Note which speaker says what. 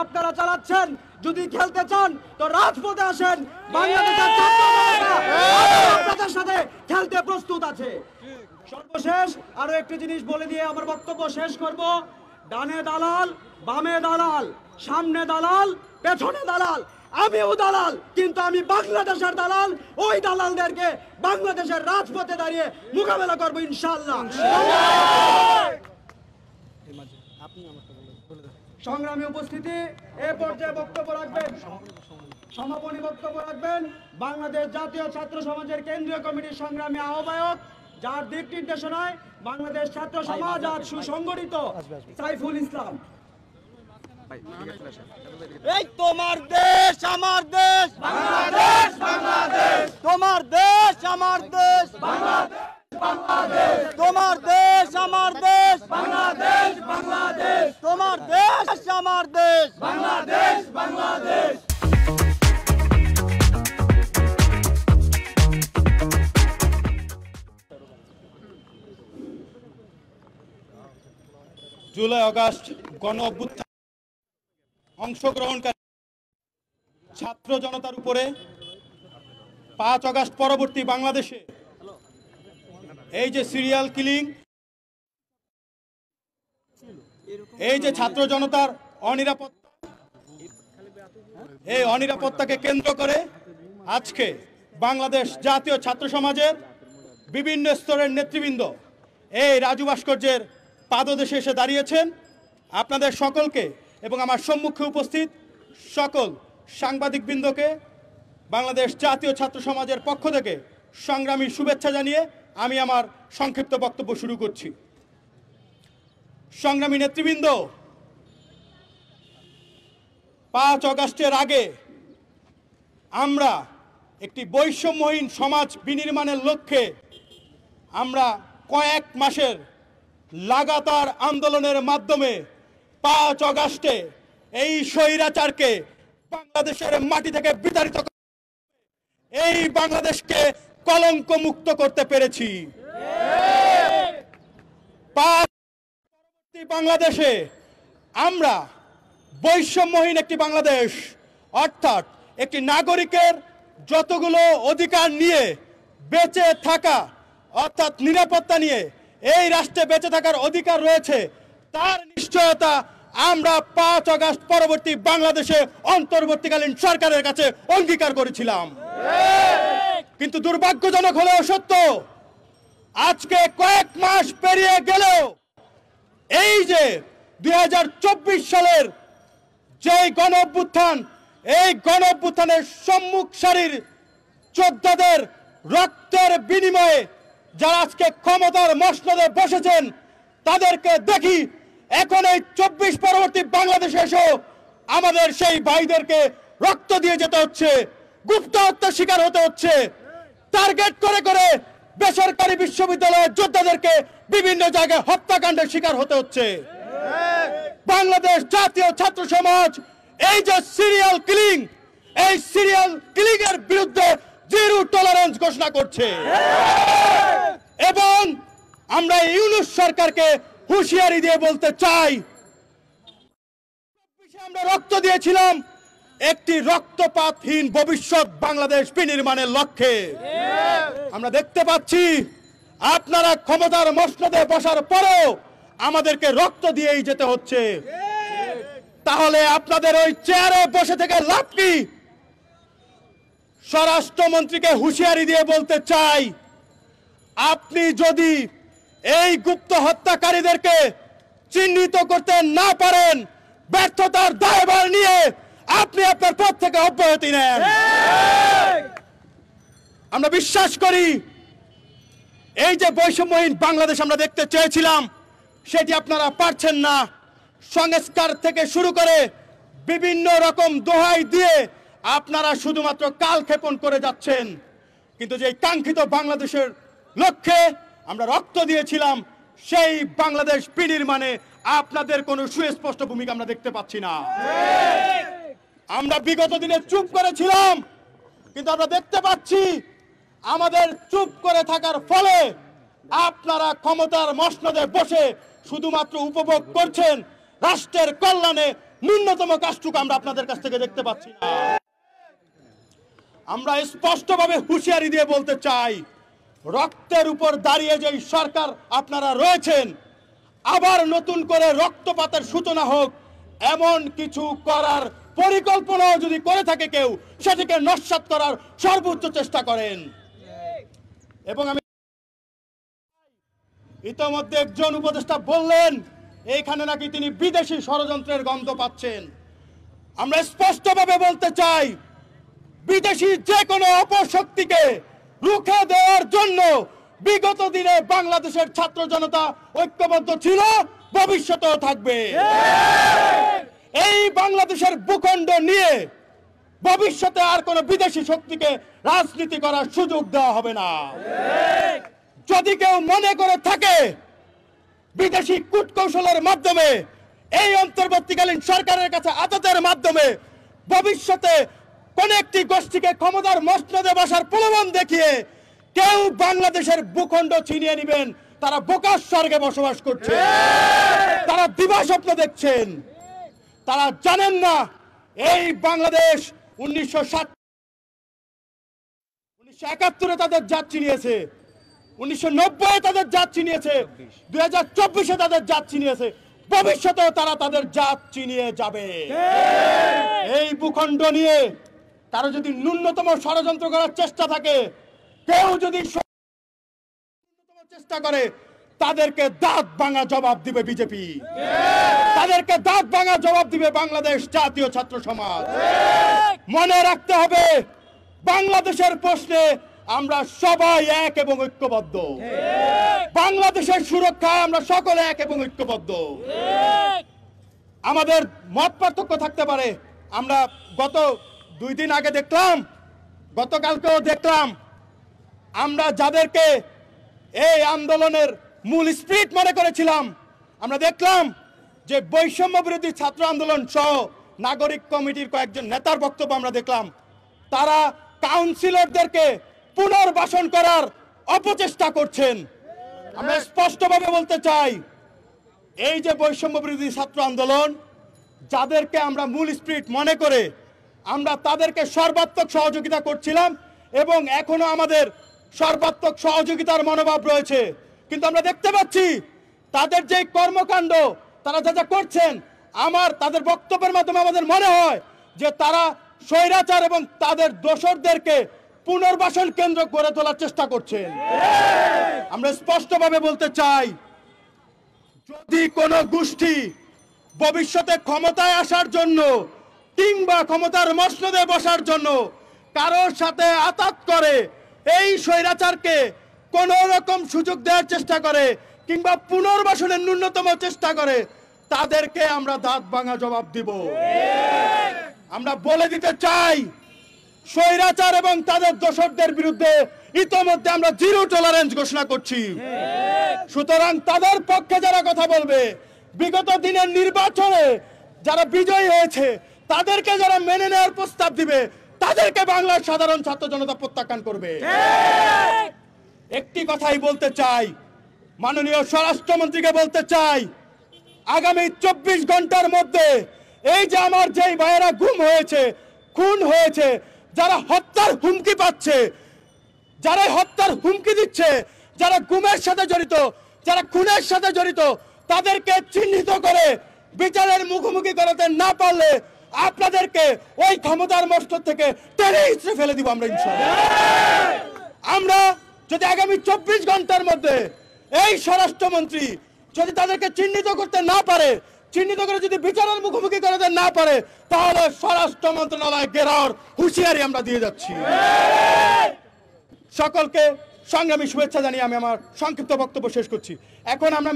Speaker 1: আপনারা চালাচ্ছেন। যদি খেলতে চান তো রাজপথে আসেন, বাংলাদেশের ছাত্ররা আপনাদের সাথে খেলতে প্রস্তুত আছে। সর্বশেষ আরো একটি জিনিস বলে দিয়ে আমার বক্তব্য শেষ করব। ডানে দালাল, বামে দালাল, সামনে দালাল, পেছনে দালাল, আমিও দালাল, কিন্তু আমি বাংলাদেশের দালাল। ওই দালালদেরকে বাংলাদেশের রাজপথে দাঁড়িয়ে মোকাবেলা করবো ইনশাআল্লাহ। সংগ্রামী উপস্থিতি, এ পর্যায়ে বক্তব্য রাখবেন, সমাপনী বক্তব্য রাখবেন বাংলাদেশ জাতীয় ছাত্র সমাজের কেন্দ্রীয় কমিটির সংগ্রামী আহ্বায়ক, যার দিক নির্দেশনায় বাংলাদেশ ছাত্র সমাজ আজ সুসংগঠিত, সাইফুল ইসলাম।
Speaker 2: এই তোমার দেশ আমার দেশ বাংলাদেশ, বাংলাদেশ তোমার দেশ আমার দেশ বাংলাদেশ, বাংলাদেশ তোমার দেশ আমার দেশ বাংলাদেশ, বাংলাদেশ তোমার দেশ আমার দেশ বাংলাদেশ, বাংলাদেশ।
Speaker 3: জুলাই আগস্ট গণ অভ্যুত্থান অংশগ্রহণকারী ছাত্র জনতার উপরে 5 আগস্ট পরবর্তী বাংলাদেশে এই যে সিরিয়াল কিলিং, এই যে ছাত্র জনতার অনিরাপত্তা, এই অনিরাপত্তাকে কেন্দ্র করে আজকে বাংলাদেশ জাতীয় ছাত্র সমাজের বিভিন্ন স্তরের নেতৃবৃন্দ এই রাজু ভাস্কর্যের পাদদেশে এসে দাঁড়িয়েছেন। আপনাদের সকলকে এবং আমার সম্মুখে উপস্থিত সকল সাংবাদিকবৃন্দকে বাংলাদেশ জাতীয় ছাত্র সমাজের পক্ষ থেকে সংগ্রামী শুভেচ্ছা জানিয়ে আমি আমার সংক্ষিপ্ত বক্তব্য শুরু করছি। সংগ্রামী নেতৃবৃন্দ, 5 আগস্টের আগে আমরা একটি বৈষম্যহীন সমাজ বিনির্মাণের লক্ষ্যে আমরা কয়েক মাসের লাগাতার আন্দোলনের মাধ্যমে 5 আগস্টে এই স্বৈরাচারকে বাংলাদেশের মাটি থেকে বিতাড়িত, এই বাংলাদেশকে কলঙ্ক মুক্ত করতে পেরেছি। পরবর্তী বাংলাদেশে আমরা বৈষম্যহীন একটি বাংলাদেশ, অর্থাৎ একটি নাগরিকের যতগুলো অধিকার নিয়ে বেঁচে থাকা, অর্থাৎ নিরাপত্তা নিয়ে এই রাষ্ট্রে বেঁচে থাকার অধিকার রয়েছে, তার নিশ্চয়তা আমরা 5 আগস্ট পরবর্তী বাংলাদেশে অন্তর্বর্তীকালীন সরকারের কাছে অঙ্গীকার করেছিলাম। কিন্তু দুর্ভাগ্যজনক হলেও সত্য, আজকে কয়েক মাস পেরিয়ে গেলেও এই যে 2024 সালের যে গণ অভ্যুত্থান, এই গণ অভ্যুত্থানের সম্মুখ সারির যোদ্ধাদের রক্তের বিনিময়ে যারা আজকে ক্ষমতার মসনদে বসেছেন, তাদেরকে দেখি এখন এই 24 পরবর্তী বাংলাদেশে এসেও আমাদের সেই ভাইদেরকে রক্ত দিয়ে যেতে হচ্ছে, গুপ্ত হত্যার শিকার হতে হচ্ছে, টার্গেট করে করে বেসরকারি বিশ্ববিদ্যালয়ের যোদ্ধাদেরকে বিভিন্ন জায়গায় হত্যাকাণ্ডের শিকার হতে হচ্ছে। বাংলাদেশ জাতীয় ছাত্র সমাজ এই যে সিরিয়াল কিলিং, এই সিরিয়াল কিলিং এর বিরুদ্ধে জিরো টলারেন্স ঘোষণা করছে এবং আমরা ইউনূস সরকারকে হুঁশিয়ারি দিয়ে বলতে চাই, আমরা রক্ত দিয়েছিলাম একটি রক্তপাতহীন ভবিষ্যৎ বাংলাদেশ বিনির্মাণের লক্ষ্যে। আমরা দেখতে পাচ্ছি আপনারা ক্ষমতার মসনদে বসার পরেও আমাদেরকে রক্ত দিয়েই যেতে হচ্ছে। তাহলে আপনাদের ওই চেয়ারে বসে থেকে লাভ কি? স্বরাষ্ট্রমন্ত্রীকে হুঁশিয়ারি দিয়ে বলতে চাই, আপনি যদি এই গুপ্ত হত্যাকারীদেরকে চিহ্নিত করতে না পারেন, ব্যর্থতার দায়ভার নিয়ে আপনি আপনার পদ থেকে অব্যাহতি নেন। আমরা বিশ্বাস করি এই যে বৈষম্যহীন বাংলাদেশ আমরা দেখতে চেয়েছিলাম, সেটি আপনারা পারছেন না। সংস্কার থেকে শুরু করে বিভিন্ন রকম দোহাই দিয়ে আপনারা শুধুমাত্র কালক্ষেপণ করে যাচ্ছেন। কিন্তু যে কাঙ্ক্ষিত বাংলাদেশের লক্ষ্যে আমরা রক্ত দিয়েছিলাম, সেই বাংলাদেশ বিনির্মাণে আপনাদের কোনো সুস্পষ্ট ভূমিকা আমরা দেখতে পাচ্ছি না। আমরা বিগত দিনে চুপ করেছিলাম, কিন্তু আমরা দেখতে পাচ্ছি আমাদের চুপ করে থাকার ফলে আপনারা ক্ষমতার মসনদে বসে শুধুমাত্র উপভোগ করছেন, রাষ্ট্রের কল্যাণে ন্যূনতম কাজটুকু আমরা আপনাদের কাছ থেকে দেখতে পাচ্ছি না। আমরা স্পষ্টভাবে হুঁশিয়ারি দিয়ে বলতে চাই, রক্তের উপর দাঁড়িয়ে যে সরকার আপনারা রয়েছেন, আবার নতুন করে রক্তপাতের সূচনা হোক এমন কিছু করার পরিকল্পনাও যদি করে থাকে কেউ, সেটিকে নস্যাৎ করার সর্বোচ্চ চেষ্টা করেন। এবং আমি ইতোমধ্যে একজন উপদেষ্টা বললেন এইখানে নাকি তিনি বিদেশি ষড়যন্ত্রের গন্ধ পাচ্ছেন। আমরা স্পষ্টভাবে বলতে চাই, বিদেশি যে কোনো অপশক্তিকে রুখে দেওয়ার জন্য বিগত দিনে বাংলাদেশের ছাত্র জনতা ঐক্যবদ্ধ ছিল, ভবিষ্যতেও থাকবে। এই বাংলাদেশের ভূখণ্ড নিয়ে ভবিষ্যতে আর কোনো বিদেশি শক্তিকে রাজনীতি করার সুযোগ দেওয়া হবে না। যদি কেউ মনে করে থাকে বিদেশি কূটকৌশলের মাধ্যমে, এই অন্তর্বর্তীকালীন সরকারের কাছে আদতের মাধ্যমে ভবিষ্যতে কোন একটি গোষ্ঠীকে ক্ষমতার মসনদে বসার প্রলোভন দেখিয়ে কেউ বাংলাদেশের ভূখণ্ড ছিনিয়ে নেবেন, তারা বোকার স্বর্গে বসবাস করছে, তারা দিবাস্বপ্ন দেখছেন। তারা জানেন না এই বাংলাদেশ 1971 তাদের জাত চিনিয়েছে, 1990 তাদের জাত চিনিয়েছে, 2024 তাদের জাত চিনিয়েছে, ভবিষ্যতেও তারা তাদের জাত চিনিয়ে যাবে। এই ভূখণ্ড নিয়ে তারা যদি ন্যূনতম ষড়যন্ত্র করার চেষ্টা থাকে, কেউ যদি ন্যূনতম চেষ্টা করে, তাদেরকে দাঁত ভাঙা জবাব দিবে বিজেপি, তাদেরকে দাঁত ভাঙা জবাব দিবে বাংলাদেশ জাতীয় ছাত্র সমাজ। মনে রাখতে হবে, বাংলাদেশের প্রশ্নে আমরা সবাই এক এবং ঐক্যবদ্ধ, বাংলাদেশের সুরক্ষায় আমরা সকলে এক এবং ঐক্যবদ্ধ। আমাদের মত পার্থক্য থাকতে পারে। আমরা গত 2 দিন আগে দেখলাম, গতকালকেও দেখলাম, আমরা যাদেরকে এই আন্দোলনের মূল স্পিরিট মনে করেছিলাম, আমরা দেখলাম যে বৈষম্য বিরোধী ছাত্র আন্দোলন সহ নাগরিক কমিটির কয়েকজন নেতার বক্তব্য আমরা দেখলাম, তারা কাউন্সিলরদেরকে পুনর্বাসন করার অপচেষ্টা করছেন। আমরা স্পষ্টভাবে বলতে চাই, এই যে বৈষম্য বিরোধী ছাত্র আন্দোলন, যাদেরকে আমরা মূল স্পিরিট মনে করে আমরা তাদেরকে সর্বাত্মক সহযোগিতা করছিলাম এবং এখনো আমাদের সর্বাত্মক সহযোগিতার মনোভাব রয়েছে, কিন্তু আমরা দেখতে পাচ্ছি তাদের যে কর্মকাণ্ড তারা যা যা করছেন, তাদের বক্তব্যের মাধ্যমে আমাদের মনে হয় যে তারা স্বৈরাচার এবং তাদের দোসরদেরকে পুনর্বাসন কেন্দ্র গড়ে তোলার চেষ্টা করছেন। আমরা স্পষ্টভাবে বলতে চাই, যদি কোনো গোষ্ঠী ভবিষ্যতে ক্ষমতায় আসার জন্য কিংবা ক্ষমতার মসনদে বসার জন্য কারোর সাথে আতাত করে, এই স্বৈরাচারকে কোন রকম সুযোগ দেওয়ার চেষ্টা করে কিংবা পুনর্বাসনের ন্যূনতম চেষ্টা করে, তাদেরকে আমরা দাঁত ভাঙা জবাব দিব। আমরা বলে দিতে চাই, স্বৈরাচার এবং তাদের দোসরদের বিরুদ্ধে ইতোমধ্যে আমরা জিরো টলারেন্স ঘোষণা করছি। সুতরাং তাদের পক্ষে যারা কথা বলবে, বিগত দিনের নির্বাচনে যারা বিজয়ী হয়েছে তাদেরকে যারা মেনে নেওয়ার প্রস্তাব দিবে, তাদেরকে বাংলার সাধারণ ছাত্র জনতা প্রত্যাখ্যান করবে। একটি কথাই বলতে চাই, মাননীয় স্বরাষ্ট্রমন্ত্রীকে বলতে চাই, আগামী 24 ঘন্টার মধ্যে এই যে আমার যেই ভাইয়েরা গুম হয়েছে, খুন হয়েছে, যারা হত্যার হুমকি পাচ্ছে, যারা হত্যার হুমকি দিচ্ছে, যারা গুমের সাথে জড়িত, যারা খুনের সাথে জড়িত, তাদেরকে চিহ্নিত করে বিচারের মুখোমুখি করাতে না পারলে আপনাদেরকে ওই ক্ষমতার মস্তক থেকে টেনে ইস্ত্রে ফেলে দিব আমরা ইনশাআল্লাহ। আমরা যদি আগামী 24 ঘন্টার মধ্যে এই স্বরাষ্ট্রমন্ত্রী যদি তাদেরকে চিহ্নিত করতে না পারে, চিহ্নিত করে যদি বিচারের মুখোমুখি করাতে না পারে, তাহলে স্বরাষ্ট্র মন্ত্রণালয় ঘেরাওর হুঁশিয়ারি আমরা দিয়ে যাচ্ছি। সকলকে সংগ্রামী শুভেচ্ছা জানিয়ে আমি আমার সংক্ষিপ্ত বক্তব্য শেষ করছি। এখন আমরা